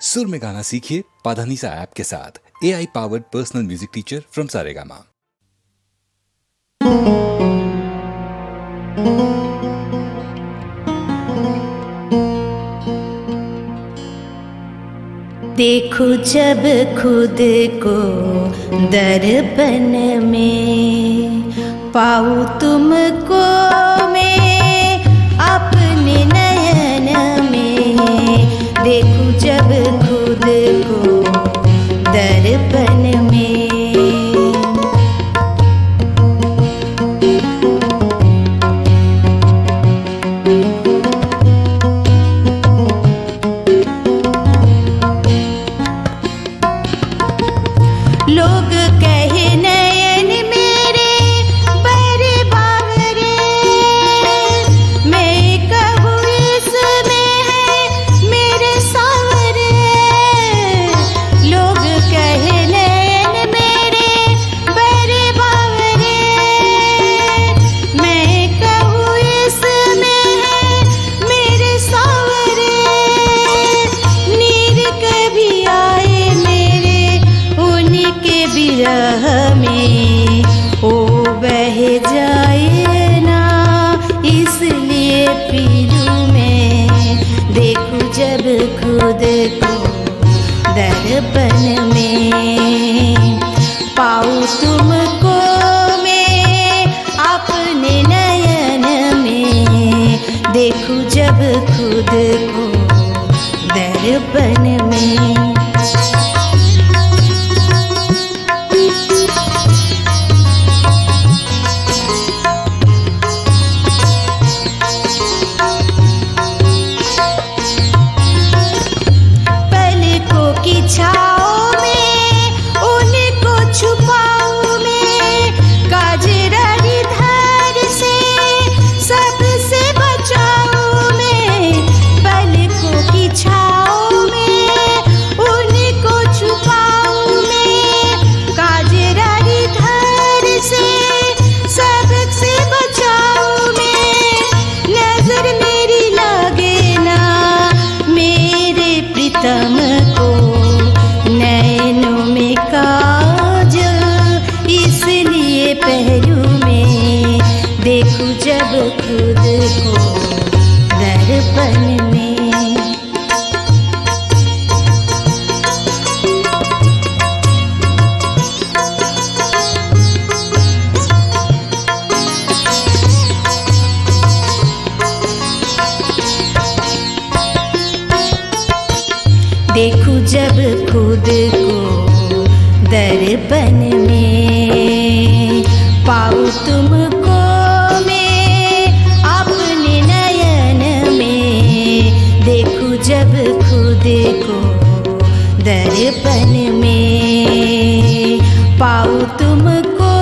सुर में गाना सीखिए पाधानीसा ऐप के साथ। AI powered personal music teacher from Saregama. देखो जब खुद को दर्पण में, पाऊं तुमको मैं अपने नयन में। देखो जब खुद को दर्पण में, लोग कहे नयन मेरे बड़े बावरे, मैं कहूँ इसमें है मेरे सावरे। लोग कहे नयन मेरे बड़े बावरे, मैं कहूँ इसमें है मेरे सावरे। नीर कभी आए मेरे उनके बिरह में, ओ बह जाए ना इसलिए पीलू मैं। देखूं जब खुद को दर्पण में, पाऊं तुमको मैं अपने नयन में। देखूं जब खुद को दर्पण में। की छाओ में उनको छुपाऊं मैं, काजरारी धार से सबसे बचाऊं मैं। पलकों की छाओ में उनको छुपाऊं मैं, काजरारी धार से सबसे बचाऊं मैं। नजर मेरी लगे ना मेरे प्रीतम को, नैनों में काजल इसलिए पहलू में। देखूं जब खुद को दर्पण में। देखूं जब खुद को दर्पण में, पाऊं तुमको मैं अपने नयन में। देखूं जब खुद को दर्पण में, पाऊं तुमको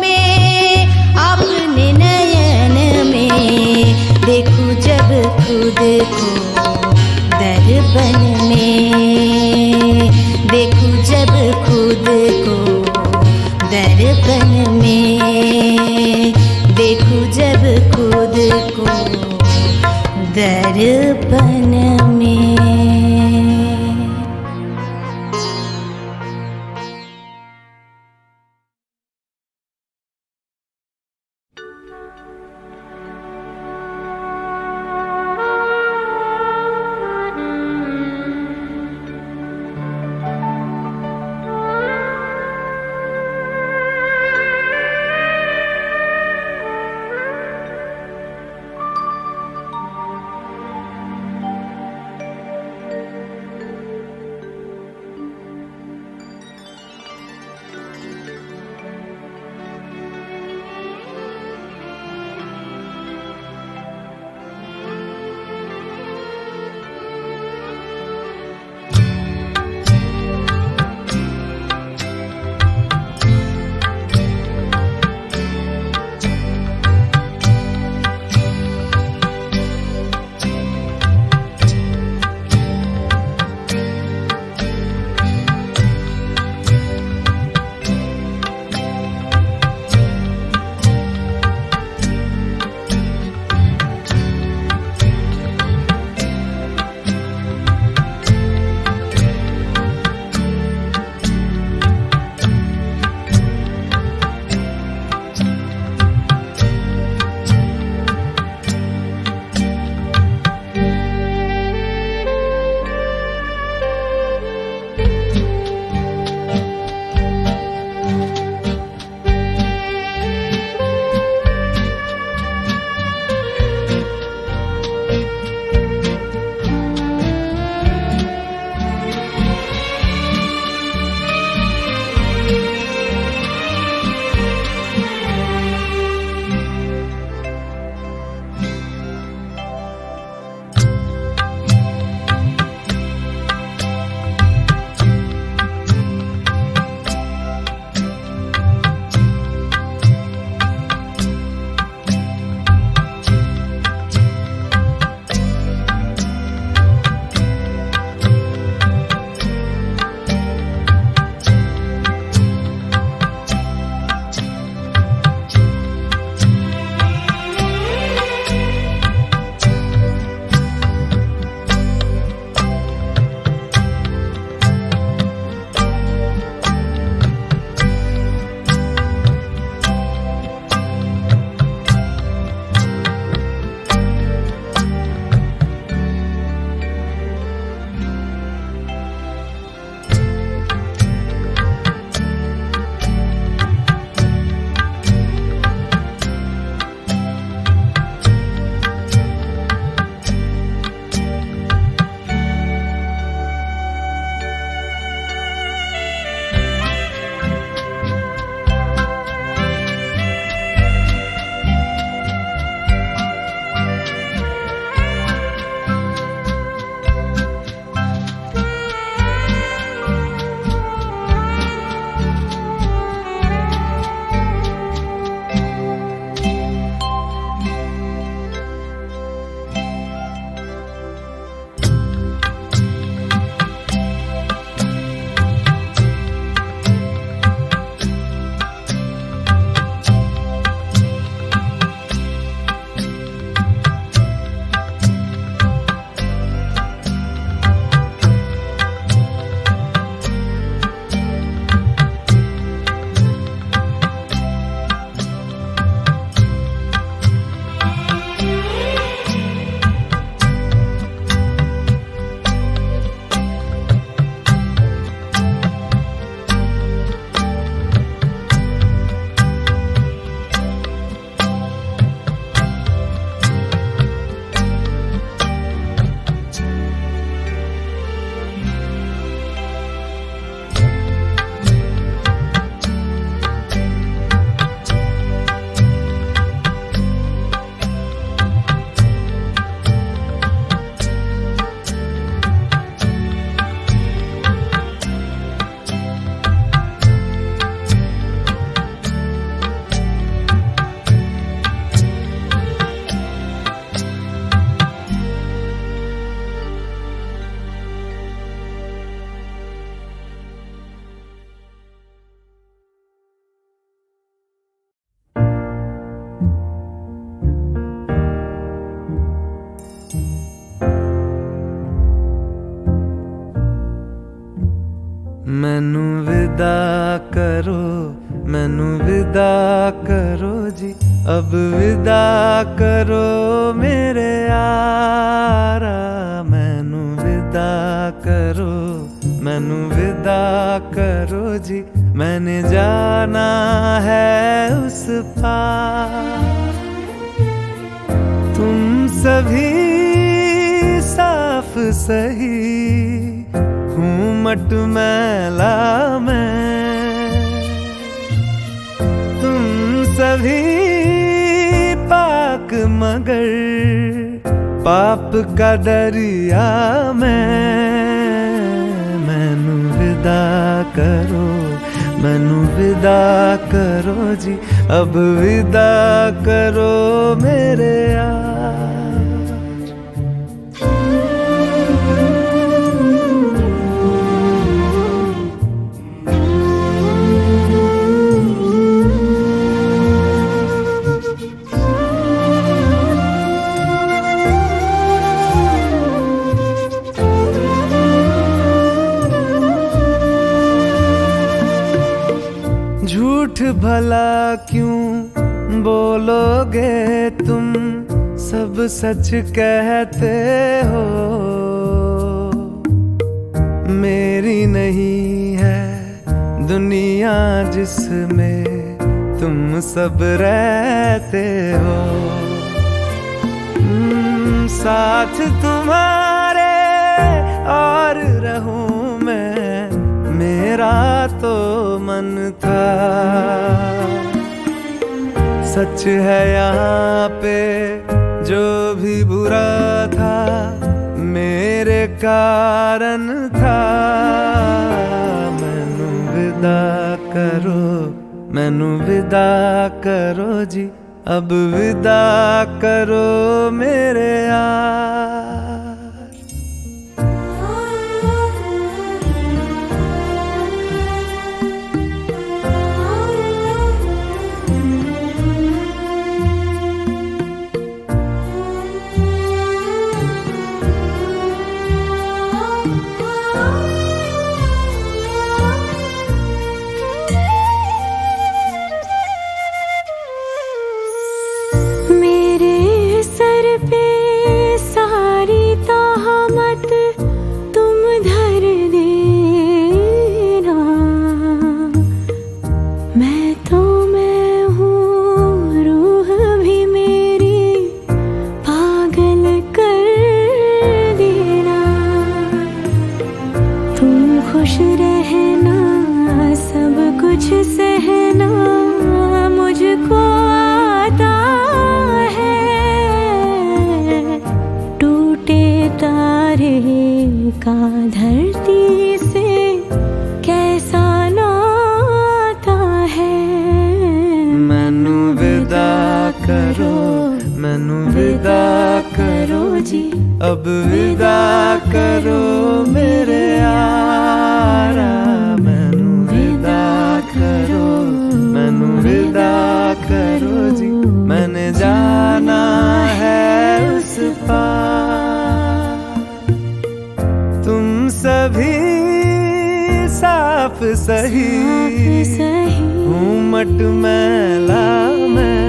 मैं अपने नयन में। देखूं जब खुद को दर्पण में, देखूं जब खुद को दर्पण में। देखूं जब खुद को दर्पण में। मैनू विदा करो, मैनू विदा करो जी, अब विदा करो मेरे यारा। मैनू विदा करो, मैनू विदा करो जी, मैंने जाना है उस पार। तुम सभी साफ सही, हूँ मट मैला मैं। तुम सभी पाक मगर पाप का दरिया मैं। मैनू विदा करो, मैनू विदा करो जी, अब विदा करो मेरे यार। झूठ भला क्यों बोलोगे तुम, सब सच कहते हो। मेरी नहीं है दुनिया जिसमें तुम सब रहते हो। साथ तुम्हारे और रहूं मैं, मेरा तो मन था। सच है यहाँ पे जो भी बुरा था, मेरे कारण था। मैनू विदा करो, मैनू विदा करो जी, अब विदा करो मेरे यार। का धरती से कैसा नाता है। मैनू विदा करो, मैनू विदा करो जी, अब विदा करो मेरे यारा। मैनू विदा करो, मैनू विदा करो जी, मैंने जाना है उस पार। तुम सभी साफ सही, हूँ मट मैला मैं।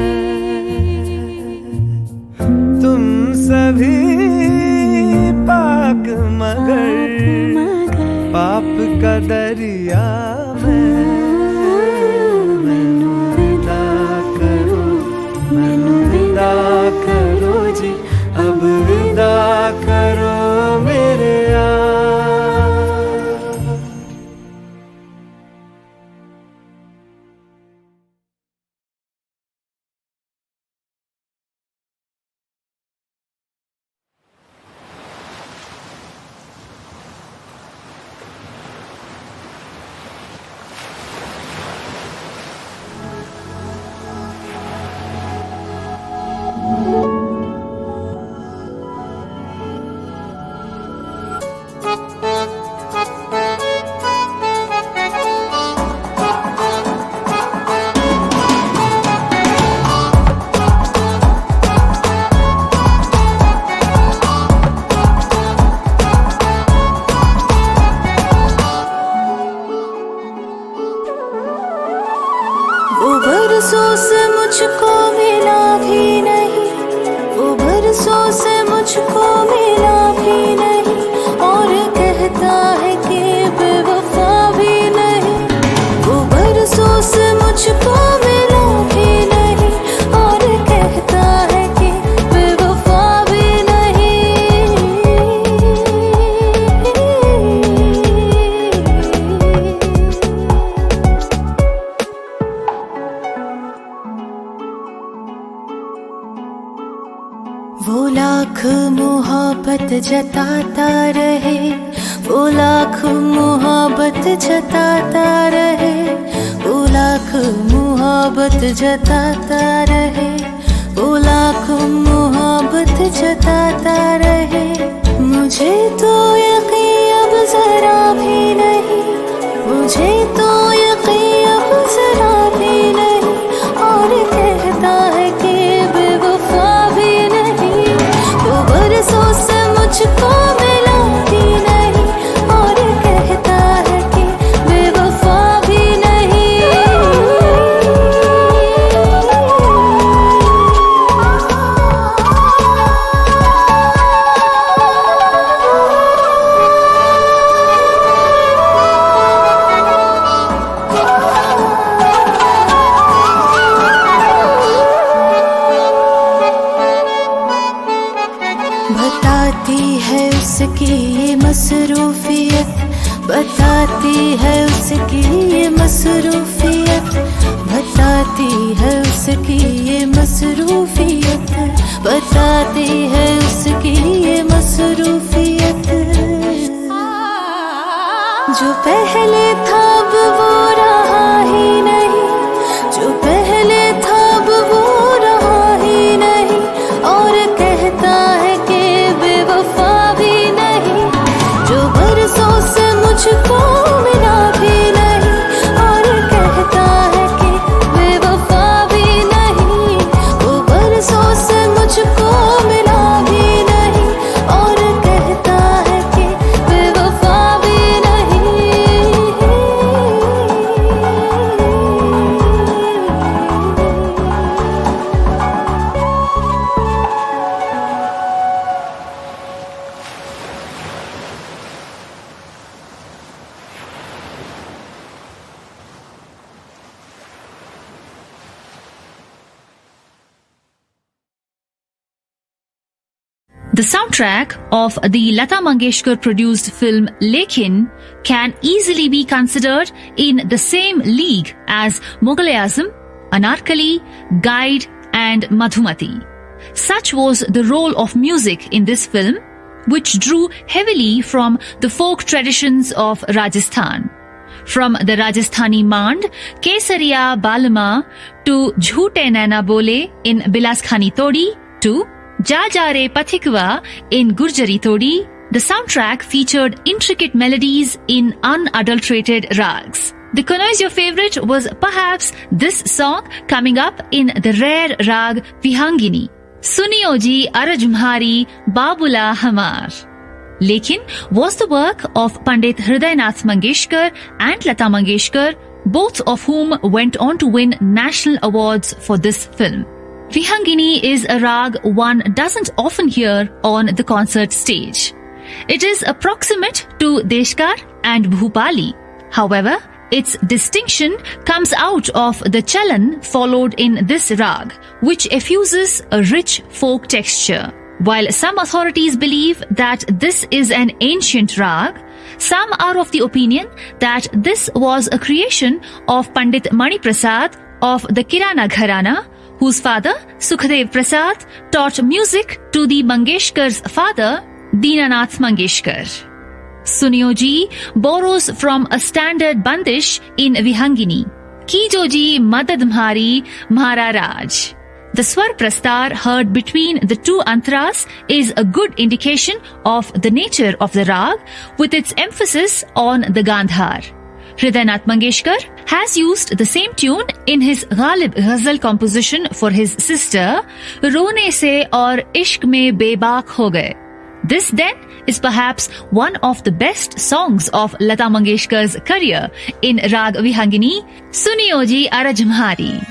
तुम सभी पाक मगर पाप का दरिया मैं। मैनू विदा करो, मैनू विदा करो जी, अब विदा करो मेरे यार। बरसों से मुझको मिला भी नहीं, वो बरसों से मुझको मिला भी नहीं, और कहता है कि बेवफा भी नहीं। वो बरसों से मुझको मिला भी नहीं, और कहता है कि बेवफा भी नहीं। वो लाख मोहब्बत जताता रहे, वो लाख मोहब्बत जताता रहे, वो लाख मोहब्बत जताता रहे, वो लाख मोहब्बत जताता रहे। मुझे तो यकीन अब जरा भी नहीं, मुझे तो यकीन अब जरा भी नहीं, और कहता है कि बेवफा भी नहीं। वो बरसों से मुझको मिला भी नहीं, और कहता है कि बेवफा भी नहीं। बताती है उसकी ये मसरूफियत, बताती है उसकी ये मसरूफियत, बताती है उसकी ये मसरूफियत, बताती है उसकी ये मसरूफियत। जो पहले था अब वो रहा ही नहीं, जो पहले था अब वो रहा ही नहीं, और कहता है कि बेवफा भी नहीं। जो बरसों से मुझको मिला भी नहीं, और कहता है कि बेवफा भी नहीं। वो बरसों से मुझको मिला भी नहीं, और कहता है कि बेवफा भी The soundtrack of the Lata Mangeshkar produced film Lekin can easily be considered in the same league as Mughal-e-Azam, Anarkali, Guide and Madhumati. Such was the role of music in this film, which drew heavily from the folk traditions of Rajasthan. From the Rajasthani Mand, Kesariya Balma to Jhoote Naina Bole in Bilas Khani Todi to Ja Ja Re Pathikwa in Gurjari Todi, the soundtrack featured intricate melodies in unadulterated rags. The Kunoi's Your Favorite was perhaps this song coming up in the rare rag Vihangini. Suniyo ji Arajmhari Babula Hamar. Lekin was the work of Pandit Hridaynath Mangeshkar and Lata Mangeshkar, both of whom went on to win national awards for this film. Vihangini is a rag one doesn't often hear on the concert stage. It is approximate to Deshkar and Bhupali. However, its distinction comes out of the chalan followed in this rag, which effuses a rich folk texture. While some authorities believe that this is an ancient rag, some are of the opinion that this was a creation of Pandit Mani Prasad of the Kirana Gharana, whose father, Sukhdev Prasad, taught music to the Mangeshkar's father, Dinanath Mangeshkar. Suniyo ji borrows from a standard bandish in Vihangini. Kijo ji Madad Mhari Mhara Raj. The swar prastar heard between the two antras is a good indication of the nature of the rag, with its emphasis on the Gandhar. Hridaynath Mangeshkar has used the same tune in his Ghalib Ghazal composition for his sister, Rone Se aur Ishq Mein Bebak Ho Gaye. This then is perhaps one of the best songs of Lata Mangeshkar's career in Rag Vihangini, Suniyo ji Arajmhari.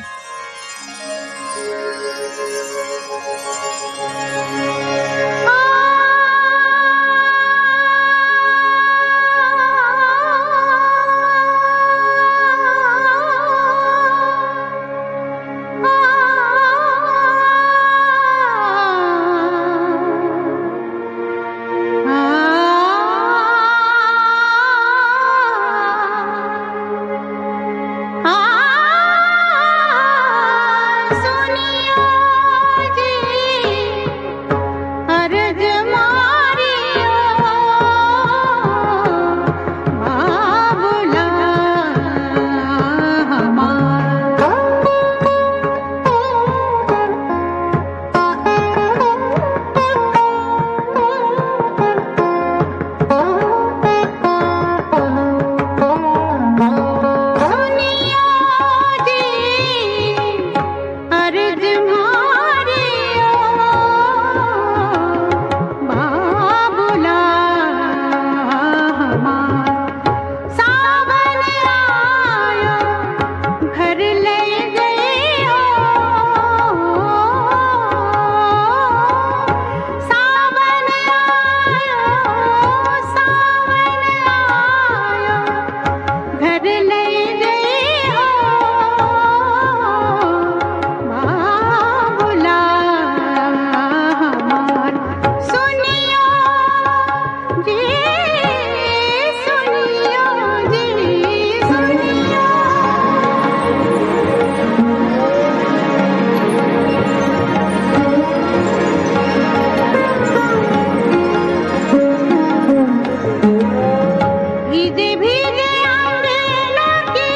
भीजे भीजे अंगना की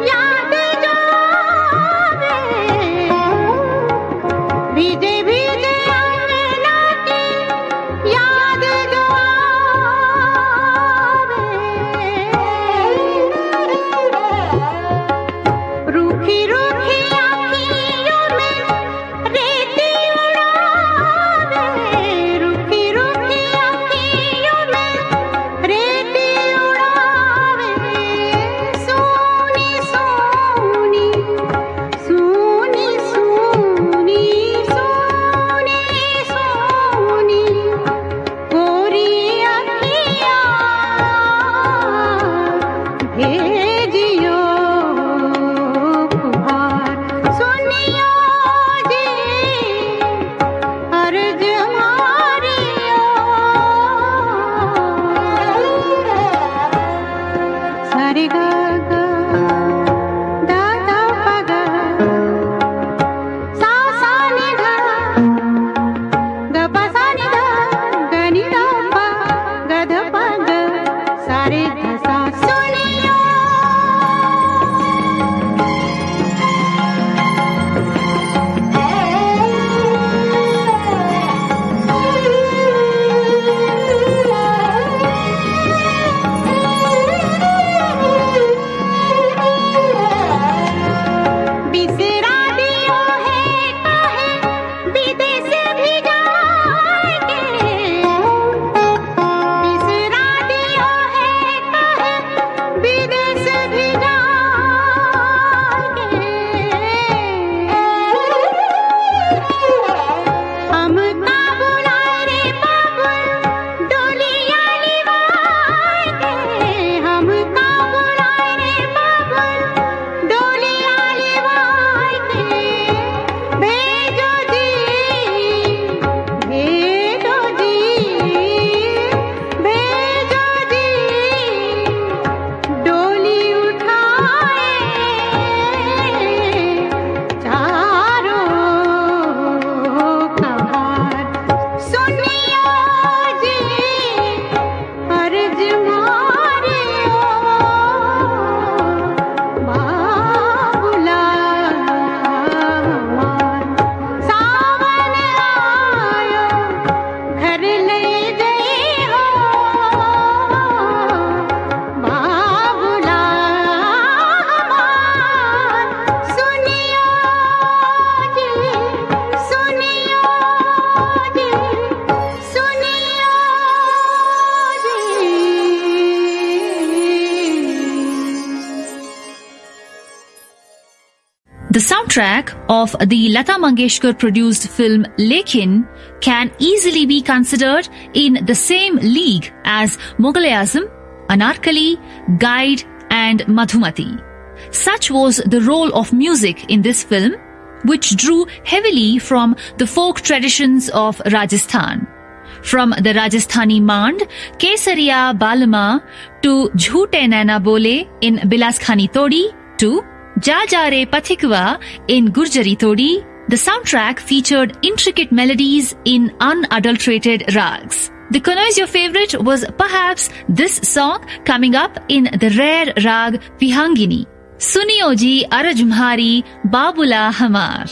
याद जो आवे, भीजे भीजे अंगना की याद जो आवे, रूखी रूखी आँखियों में रेती उड़ावे, रूखी रूखी आँखियों में रेती उड़ावे, सोनी सोनी सोनी सोनी सोनी सोनी गोरी अखियाँ भेजियो पुहार, सुनियो जी अर्ज हमारियो, सारे गा गा दा दा पा गा, सा सा नि धा ग पा सा नि धा ग नि धा पा ग ध पा ग, सारे ध सा सुनियो। बिसरा दियो है काहे विदेश भी जाएंगे, बिसरा दियो है काहे विदेश भी जाएंगे, हमका बुलाए रे बाबुल डोलिया लिवाएंगे, हमका बुलाए रे बाबुल डोलिया लिवाएंगे, भेजो जी भेजो जी भेजो जी डोली उठाए चारों कहार, सुनियो जी अर्ज मारियो बाबुला हमार, सावन आयो घर ले गई हो बाबुला हमार, सुनियो जी सुनियो जी सुनियो जी। The soundtrack of the Lata Mangeshkar produced film Lekhin can easily be considered in the same league as Mughal-e-Azam, Anarkali, Guide and Madhumati. Such was the role of music in this film, which drew heavily from the folk traditions of Rajasthan. From the Rajasthani Mand, Kesariya Balama to Jhoote Naina Bole in Bilas Khani Todi to Ja Ja Re Pathikwa in Gurjari Todi, the soundtrack featured intricate melodies in unadulterated rags. The connoisseur favorite was perhaps this song coming up in the rare rag Vihangini. Suniyo ji araj mhari Babula Hamar.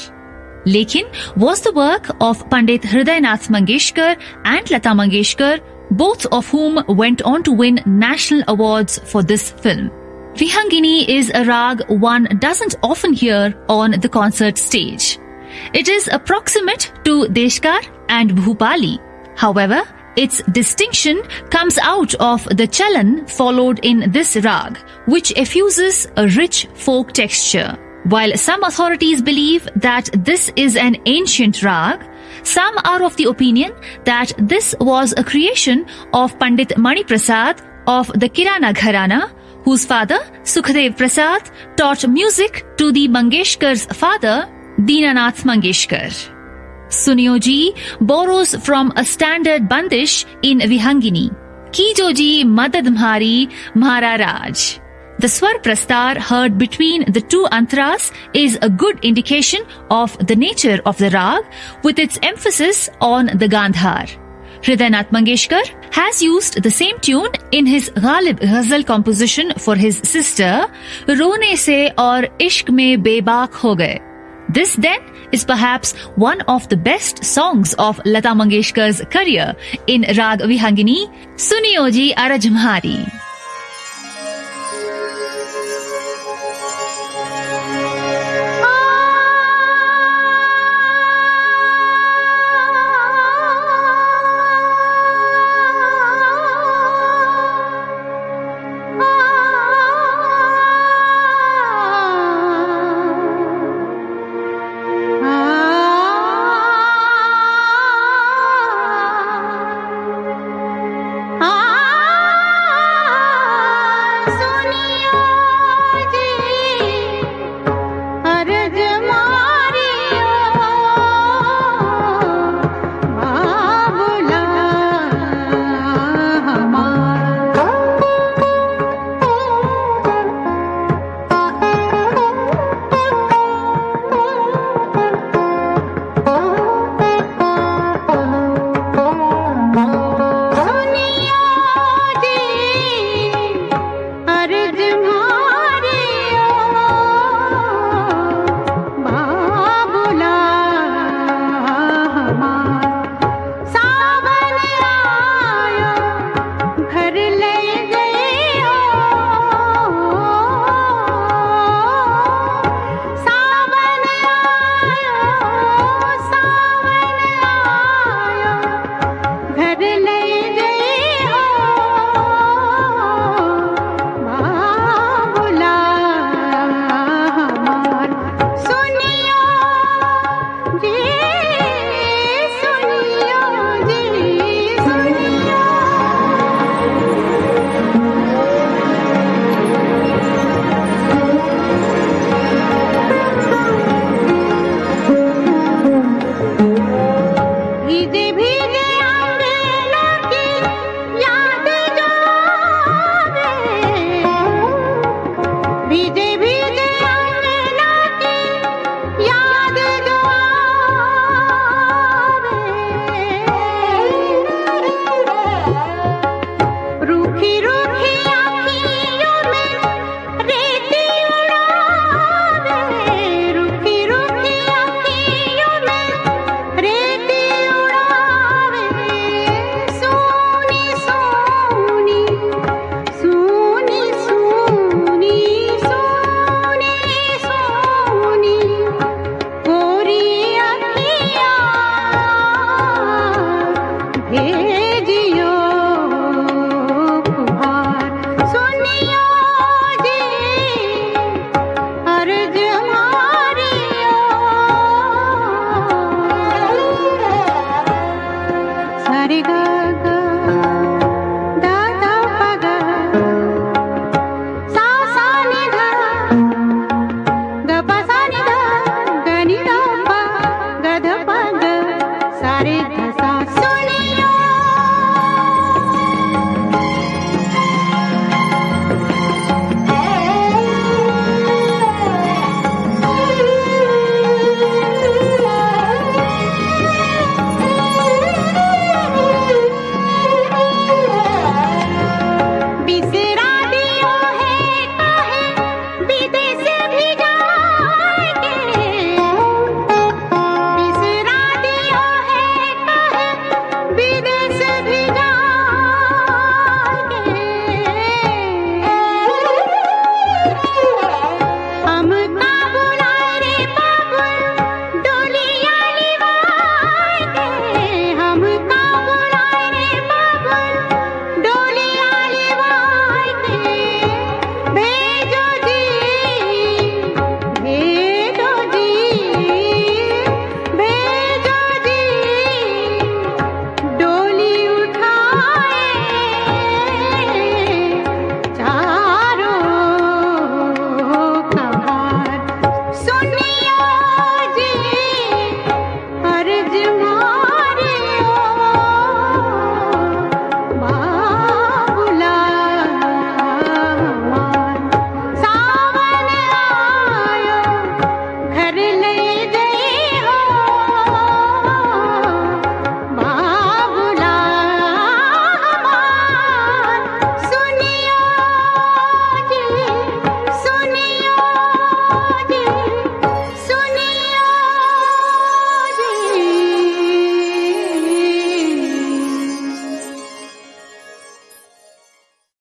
Lekhin was the work of Pandit Hridaynath Mangeshkar and Lata Mangeshkar, both of whom went on to win national awards for this film. Vihangini is a rag one doesn't often hear on the concert stage. It is approximate to Deshkar and Bhupali. However, its distinction comes out of the chalan followed in this rag, which effuses a rich folk texture. While some authorities believe that this is an ancient rag, some are of the opinion that this was a creation of Pandit Mani Prasad of the Kirana Gharana, whose father, Sukhdev Prasad, taught music to the Mangeshkar's father, Dinanath Mangeshkar. Suniyo ji borrows from a standard bandish in Vihangini. Kijo ji madad mhari mhara raj. The swar prastar heard between the two antras is a good indication of the nature of the rag, with its emphasis on the Gandhar. Hridaynath Mangeshkar has used the same tune in his Ghalib ghazal composition for his sister, Rone Se aur Ishq Mein Bebak Ho Gaye. This then is perhaps one of the best songs of Lata Mangeshkar's career in Rag Vihangini, Suniyo Ji Araj Mhari.